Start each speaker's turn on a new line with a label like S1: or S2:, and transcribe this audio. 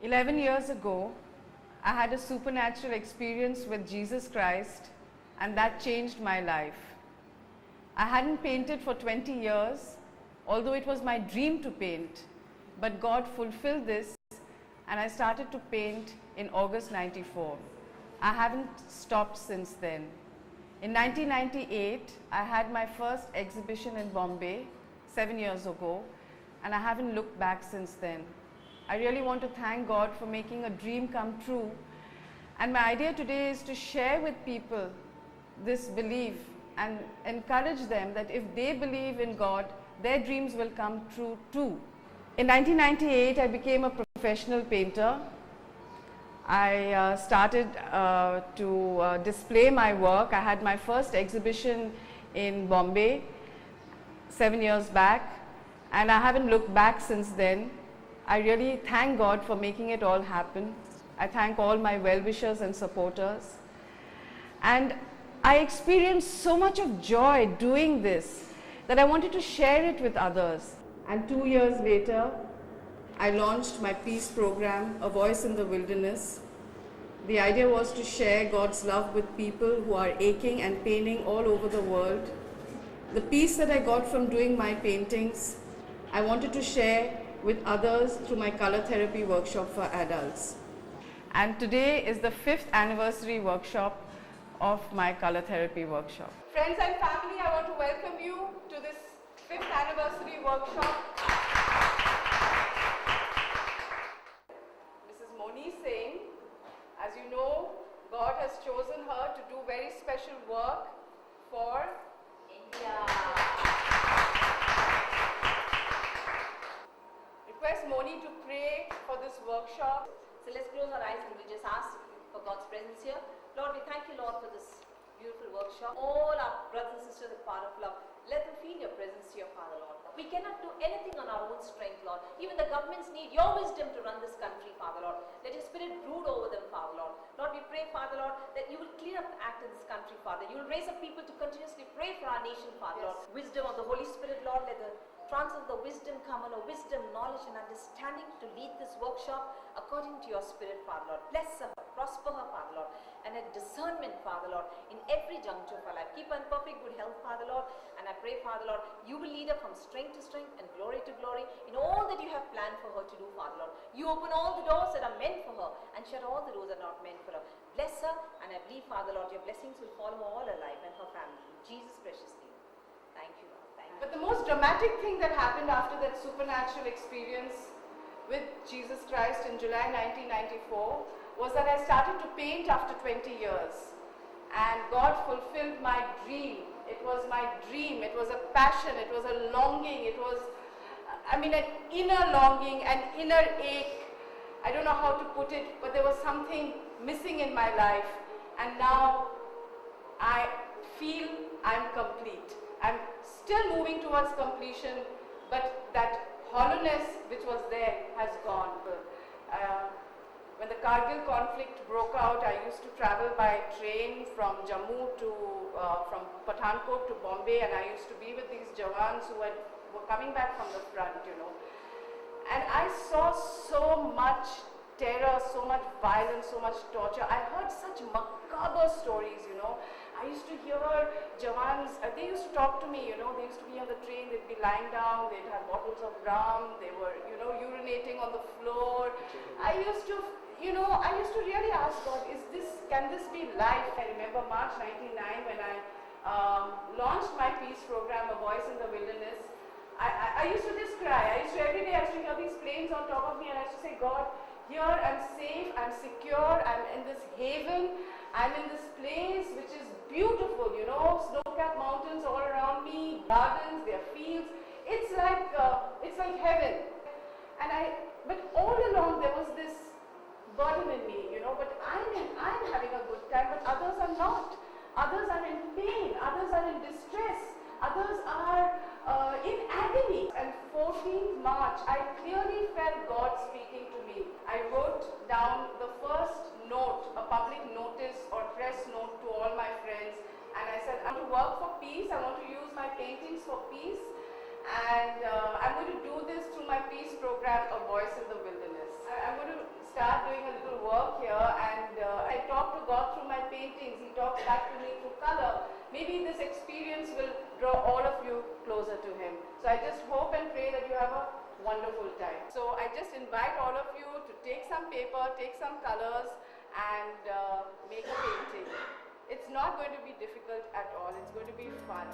S1: 11 years ago, I had a supernatural experience with Jesus Christ, and that changed my life. I hadn't painted for 20 years, although it was my dream to paint, but God fulfilled this, and I started to paint in August 94. I haven't stopped since then. In 1998, I had my first exhibition in Bombay, 7 years ago, and I haven't looked back since then. I really want to thank God for making a dream come true, and my idea today is to share with people this belief and encourage them that if they believe in God, their dreams will come true too. In 1998, I became a professional painter. I started to display my work. I had my first exhibition in Bombay 7 years back, and I haven't looked back since then. I really thank God for making it all happen. I thank all my well-wishers and supporters. And I experienced so much of joy doing this that I wanted to share it with others. And 2 years later, I launched my peace program, A Voice in the Wilderness. The idea was to share God's love with people who are aching and paining all over the world. The peace that I got from doing my paintings, I wanted to share with others through my color therapy workshop for adults. And today is the 5th anniversary workshop of my color therapy workshop. Friends and family, I want to welcome you to this 5th anniversary workshop. Mrs. Moni Singh, as you know, God has chosen her to do very special work for India. Request Moni to pray for this workshop.
S2: So let's close our eyes and we'll just ask for God's presence here. Lord, we thank you, Lord, for this beautiful workshop. All our brothers and sisters are part of love. Let them feel your presence here, Father, Lord. We cannot do anything on our own strength, Lord. Even the governments need your wisdom to run this country, Father, Lord. Let your spirit brood over them, Father, Lord. Lord, we pray, Father, Lord, that you will clean up the act in this country, Father. You will raise up people to continuously pray for our nation, Father, Lord. Wisdom of the Holy Spirit, Lord, let the trance of the wisdom come on, wisdom, knowledge and understanding to lead this workshop according to your spirit, Father, Lord. Bless her, prosper her, Father, Lord, and a discernment, Father, Lord, in every juncture of her life. Keep her in perfect good health, Father, Lord, and I pray, Father, Lord, you will lead her from strength to strength and glory to glory in all that you have planned for her to do, Father, Lord. You open all the doors that are meant for her and shut all the doors that are not meant for her. Bless her, and I believe, Father, Lord, your blessings will follow her all her life and her family. In Jesus' precious name. Thank you, Lord. Thank you.
S1: But the most dramatic thing that happened after that supernatural experience with Jesus Christ in July 1994 was that I started to paint after 20 years. And God fulfilled my dream. It was my dream. It was a passion. It was a longing. It was, an inner longing, an inner ache. I don't know how to put it, but there was something missing in my life. And now I feel I'm complete. I'm still moving towards completion, but that hollowness which was there has gone. When the Kargil conflict broke out, I used to travel by train from Jammu to, from Pathankot to Bombay, and I used to be with these Jawans who were coming back from the front, And I saw so much terror, so much violence, so much torture. I heard such macabre stories, I used to hear Jawans, they used to talk to me, they used to be on the train, they'd be lying down, they'd have bottles of rum, they were, urinating on the floor. I used to really ask God, can this be life? I remember March 99 when I launched my peace program, A Voice in the Wilderness. I used to just cry. Every day I used to hear these planes on top of me, and I used to say, God, here I'm safe, I'm secure, I'm in this haven, I'm in this place which is beautiful, snow-capped mountains all around me, gardens, there are fields. It's like heaven. But all along there was this burden in me, but I'm having a good time, but others are not. Others are in pain, others are in distress, others are in agony. And 14th March, I clearly felt God speaking to me. I wrote down the first note, a public notice or press note to all my friends, and I said, I want to work for peace, I want to use my paintings for peace, and I'm going to do this through my peace program, A Voice in the Wilderness. I'm going to start doing a little work here, and I talk to God through my paintings. He talks back to me through color. Maybe this experience will draw all of you closer to Him. So I just hope and pray that you have a wonderful time. So I just invite all of you to take some paper, take some colors, and make a painting. It's not going to be difficult at all. It's going to be fun.